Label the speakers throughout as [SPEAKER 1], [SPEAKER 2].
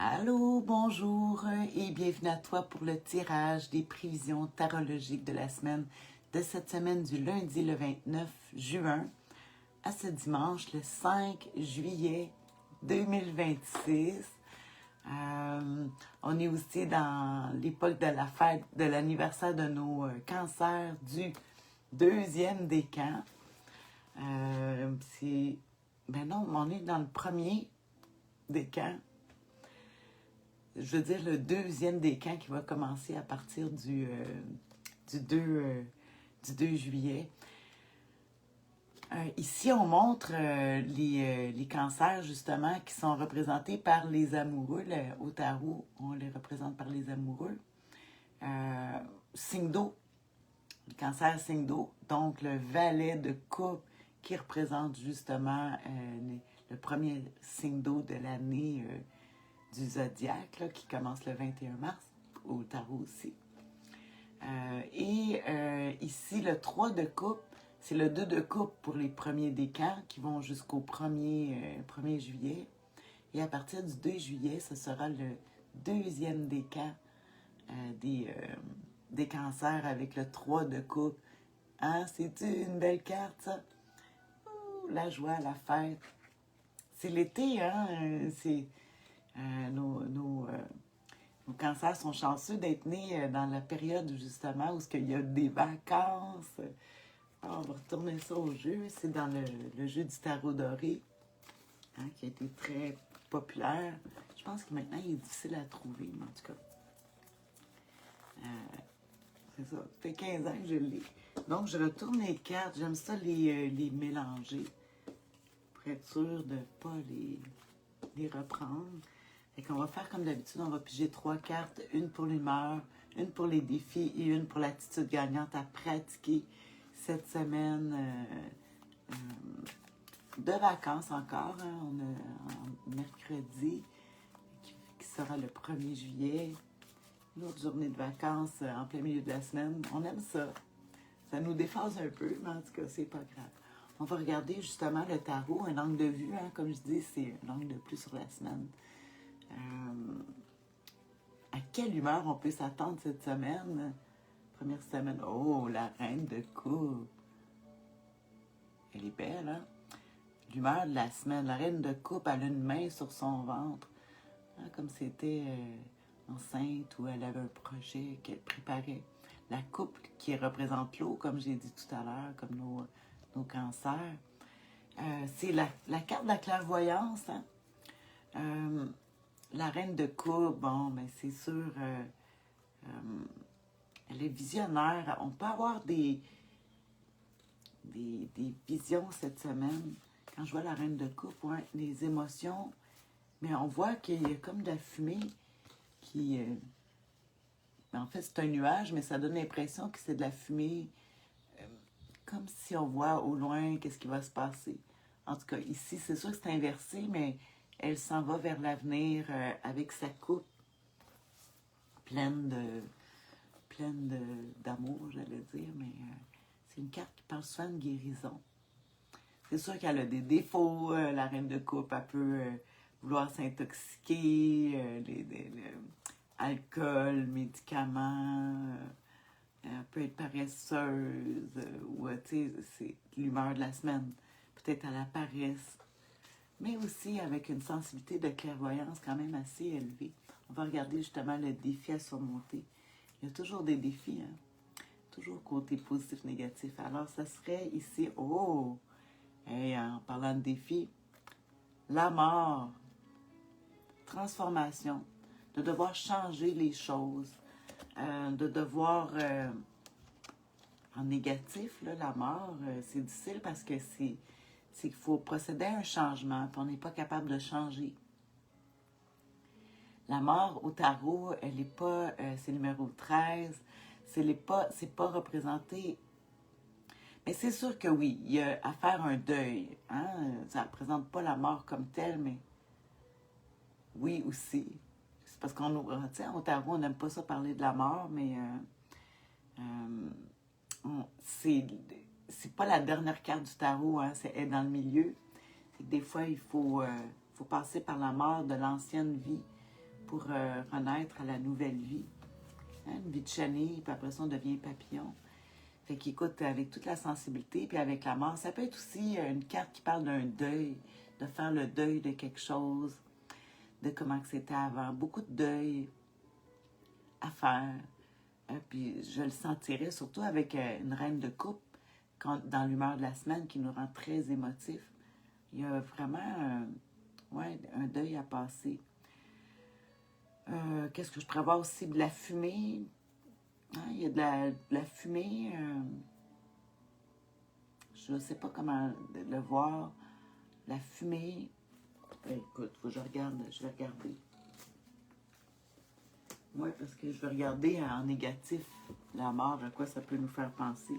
[SPEAKER 1] Allô, bonjour et bienvenue à toi pour le tirage des prévisions tarologiques de la semaine, de cette semaine du lundi le 29 juin à ce dimanche le 5 juillet 2026. On est aussi dans l'époque de la fête de l'anniversaire de nos cancers du deuxième décan. Ben non, on est dans le premier décan. Je veux dire le deuxième décan qui va commencer à partir du 2 juillet. Ici, on montre les cancers, justement, qui sont représentés par les amoureux. Au tarot, on les représente par les amoureux. Signe d'eau, le cancer signe d'eau, donc le valet de coupe qui représente justement le premier signe d'eau de l'année du zodiaque, là, qui commence le 21 mars, au tarot aussi. Ici, le 3 de coupe, c'est le 2 de coupe pour les premiers décans qui vont jusqu'au 1er juillet. Et à partir du 2 juillet, ce sera le deuxième décan des cancers avec le 3 de coupe. Hein? C'est une belle carte, ça? Ouh, la joie, la fête. C'est l'été, hein? Nos cancers sont chanceux d'être nés dans la période justement où il y a des vacances. On va retourner ça au jeu. C'est dans le jeu du tarot doré, hein, qui a été très populaire. Je pense que maintenant il est difficile à trouver, mais en tout cas. C'est ça. Ça fait 15 ans que je l'ai. Donc je retourne les cartes. J'aime ça les mélanger. Pour être sûr de ne pas les reprendre. Fait qu'on va faire comme d'habitude, on va piger 3 cartes, une pour l'humeur, une pour les défis et une pour l'attitude gagnante à pratiquer cette semaine de vacances encore. Hein. On a mercredi, qui sera le 1er juillet, une autre journée de vacances en plein milieu de la semaine. On aime ça. Ça nous déphase un peu, mais en tout cas, c'est pas grave. On va regarder justement le tarot, un angle de vue, hein, comme je dis, c'est un angle de plus sur la semaine. À quelle humeur on peut s'attendre cette semaine? Première semaine, oh, la reine de coupe. Elle est belle, hein? L'humeur de la semaine, la reine de coupe, elle a une main sur son ventre, hein, comme si c'était enceinte ou elle avait un projet qu'elle préparait. La coupe qui représente l'eau, comme j'ai dit tout à l'heure, comme nos cancers. C'est la carte de la clairvoyance, hein? La reine de coupe, bon, ben c'est sûr, elle est visionnaire. On peut avoir des visions cette semaine. Quand je vois la reine de coupe, ouais, les émotions, mais on voit qu'il y a comme de la fumée qui... en fait, c'est un nuage, mais ça donne l'impression que c'est de la fumée, comme si on voit au loin qu'est-ce qui va se passer. En tout cas, ici, c'est sûr que c'est inversé, mais elle s'en va vers l'avenir avec sa coupe pleine d'amour, j'allais dire, mais c'est une carte qui parle souvent de guérison. C'est sûr qu'elle a des défauts, la reine de coupe, elle peut vouloir s'intoxiquer, alcool, médicaments, elle peut être paresseuse, ou tu sais, c'est l'humeur de la semaine, peut-être à la paresse, mais aussi avec une sensibilité de clairvoyance quand même assez élevée. On va regarder justement le défi à surmonter. Il y a toujours des défis, hein? Toujours côté positif, négatif. Alors, ça serait ici, oh, et en parlant de défi, la mort, transformation, de devoir changer les choses, de devoir, en négatif, là, la mort, c'est difficile parce que c'est qu'il faut procéder à un changement, puis on n'est pas capable de changer. La mort au tarot, elle n'est pas, c'est numéro 13, c'est pas représenté. Mais c'est sûr que oui, il y a à faire un deuil. Hein? Ça ne représente pas la mort comme telle, mais oui aussi. C'est parce qu'on au tarot, on n'aime pas ça parler de la mort, mais c'est pas la dernière carte du tarot, hein? C'est dans le milieu. C'est que des fois, il faut passer par la mort de l'ancienne vie pour renaître à la nouvelle vie. Hein, une vie de chenille, puis après ça, on devient papillon. Fait qu'écoute, avec toute la sensibilité, puis avec la mort, ça peut être aussi une carte qui parle d'un deuil, de faire le deuil de quelque chose, de comment que c'était avant. Beaucoup de deuil à faire. Puis je le sentirais surtout avec une reine de coupe, dans l'humeur de la semaine, qui nous rend très émotifs. Il y a vraiment un deuil à passer. Qu'est-ce que je pourrais voir aussi? De la fumée. Hein, il y a de la fumée. Je ne sais pas comment le voir. La fumée. Écoute, faut que je regarde. Je vais regarder. Oui, parce que je vais regarder en négatif la mort, à quoi ça peut nous faire penser.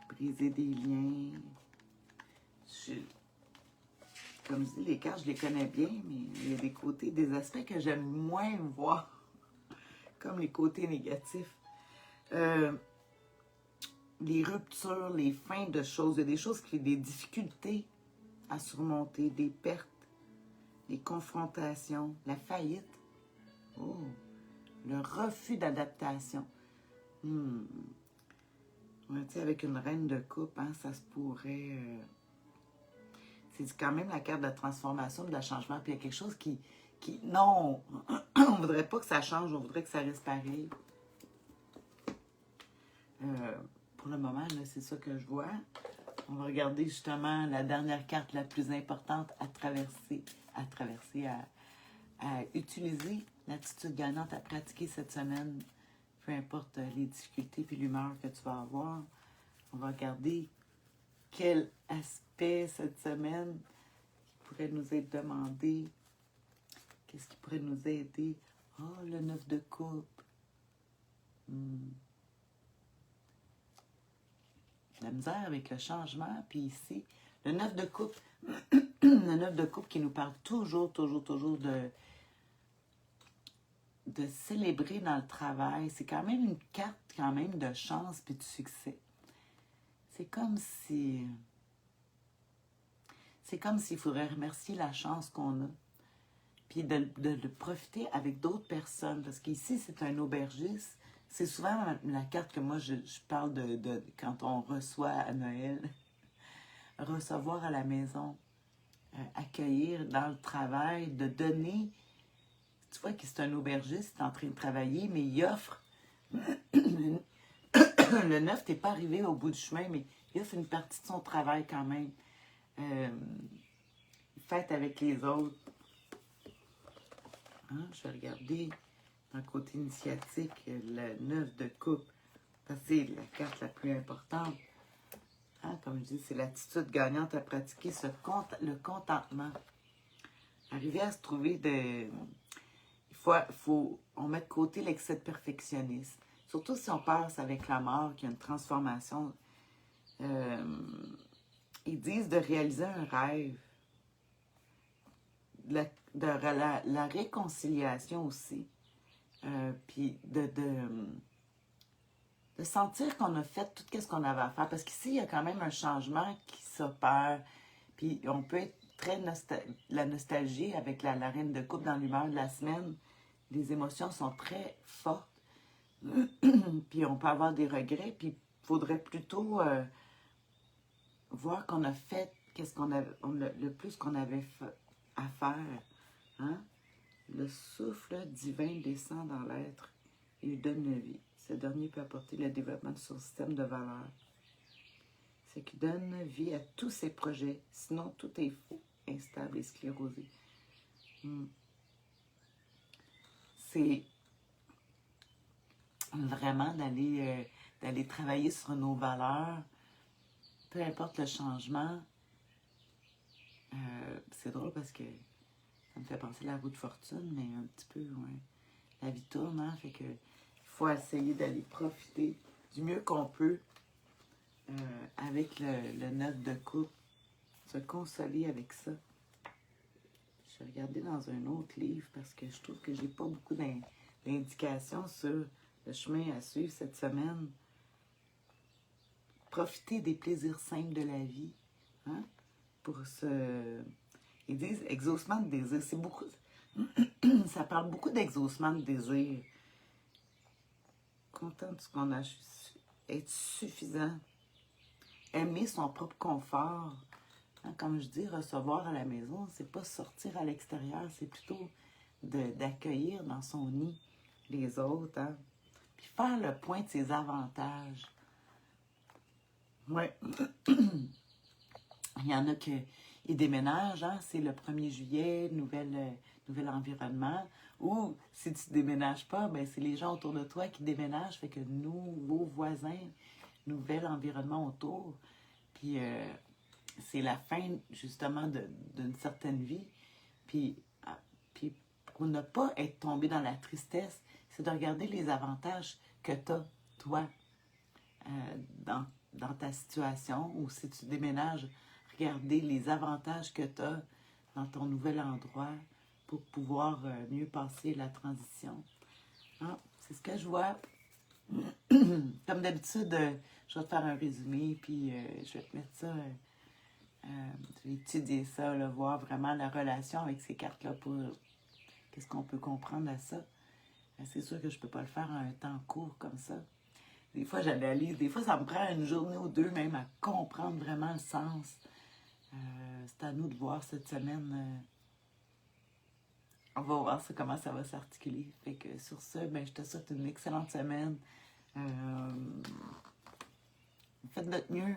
[SPEAKER 1] Briser des liens. Comme je dis, les cartes, je les connais bien, mais il y a des côtés, des aspects que j'aime moins voir, comme les côtés négatifs. Les ruptures, les fins de choses, il y a des choses qui ont des difficultés à surmonter, des pertes, des confrontations, la faillite. Oh, le refus d'adaptation. Ouais, tu sais, avec une reine de coupe, hein, ça se pourrait... C'est quand même la carte de la transformation, de la changement. Puis il y a quelque chose qui non, on voudrait pas que ça change, on voudrait que ça reste pareil. Pour le moment, là, c'est ça que je vois. On va regarder justement la dernière carte la plus importante à traverser, à utiliser l'attitude gagnante à pratiquer cette semaine, peu importe les difficultés puis l'humeur que tu vas avoir. On va regarder quel aspect cette semaine qui pourrait nous être demandé. Qu'est-ce qui pourrait nous aider? Oh, le 9 de coupe. La misère avec le changement. Puis ici, le 9 de coupe. Le 9 de coupe qui nous parle toujours de célébrer dans le travail. C'est quand même une carte quand même de chance puis de succès. C'est comme si... C'est comme s'il faudrait remercier la chance qu'on a. Puis de profiter avec d'autres personnes. Parce qu'ici, c'est un aubergiste. C'est souvent la carte que moi, je parle de quand on reçoit à Noël. Recevoir à la maison. Accueillir dans le travail. De donner. Tu vois que c'est un aubergiste, il est en train de travailler, mais il offre... Le 9, tu n'es pas arrivé au bout du chemin, mais il offre une partie de son travail quand même. Il fête avec les autres. Hein, je vais regarder dans le côté initiatique, le 9 de coupe. C'est la carte la plus importante. Hein, comme je dis, c'est l'attitude gagnante à pratiquer, le contentement. Arriver à se trouver de... On met de côté l'excès de perfectionnisme. Surtout si on passe avec la mort, qu'il y a une transformation. Ils disent de réaliser un rêve. La réconciliation aussi. Puis de sentir qu'on a fait tout ce qu'on avait à faire. Parce qu'ici, il y a quand même un changement qui s'opère. Puis on peut être la nostalgie avec la reine de coupe dans l'humeur de la semaine. Les émotions sont très fortes. Puis on peut avoir des regrets. Puis il faudrait plutôt voir qu'on a fait le plus qu'on avait à faire. Hein? Le souffle divin descend dans l'être et lui donne la vie. Ce dernier peut apporter le développement de son système de valeurs. C'est qui donne vie à tous ses projets. Sinon, tout est faux, instable et sclérosé. C'est vraiment d'aller travailler sur nos valeurs, peu importe le changement. C'est drôle parce que ça me fait penser à la roue de fortune, mais un petit peu, ouais. La vie tourne, hein? Fait que il faut essayer d'aller profiter du mieux qu'on peut avec le 9 de coupe. Se consoler avec ça. Je vais regarder dans un autre livre parce que je trouve que j'ai pas beaucoup d'indications sur le chemin à suivre cette semaine. Profiter des plaisirs simples de la vie. Hein? Ils disent exaucement de désir. C'est beaucoup. Ça parle beaucoup d'exaucement de désir. Content de ce qu'on a, être suffisant. Aimer son propre confort. Hein, comme je dis, recevoir à la maison, c'est pas sortir à l'extérieur, c'est plutôt d'accueillir dans son nid les autres. Hein. Puis faire le point de ses avantages. Ouais. Il y en a qui déménagent, hein, c'est le 1er juillet, nouvel environnement. Ou si tu ne déménages pas, ben, c'est les gens autour de toi qui déménagent, fait que nouveaux voisins, nouvel environnement autour. Puis c'est la fin, justement, d'une certaine vie. Puis, puis pour ne pas être tombé dans la tristesse, c'est de regarder les avantages que tu as, toi, dans ta situation, ou si tu déménages, regarder les avantages que tu as dans ton nouvel endroit pour pouvoir mieux passer la transition. Ah, c'est ce que je vois. Comme d'habitude, je vais te faire un résumé, puis je vais te mettre ça, je vais étudier ça, là, voir vraiment la relation avec ces cartes-là pour qu'est-ce qu'on peut comprendre à ça. C'est sûr que je ne peux pas le faire en un temps court comme ça. Des fois, j'analyse, des fois, ça me prend une journée ou deux même à comprendre vraiment le sens. C'est à nous de voir cette semaine. On va voir ça, comment ça va s'articuler. Fait que sur ce, ben, je te souhaite une excellente semaine. Faites de notre mieux.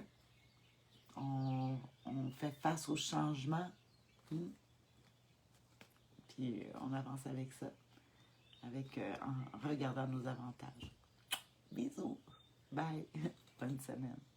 [SPEAKER 1] On fait face au changement. Puis on avance avec ça. En regardant nos avantages. Bisous. Bye. Bonne semaine.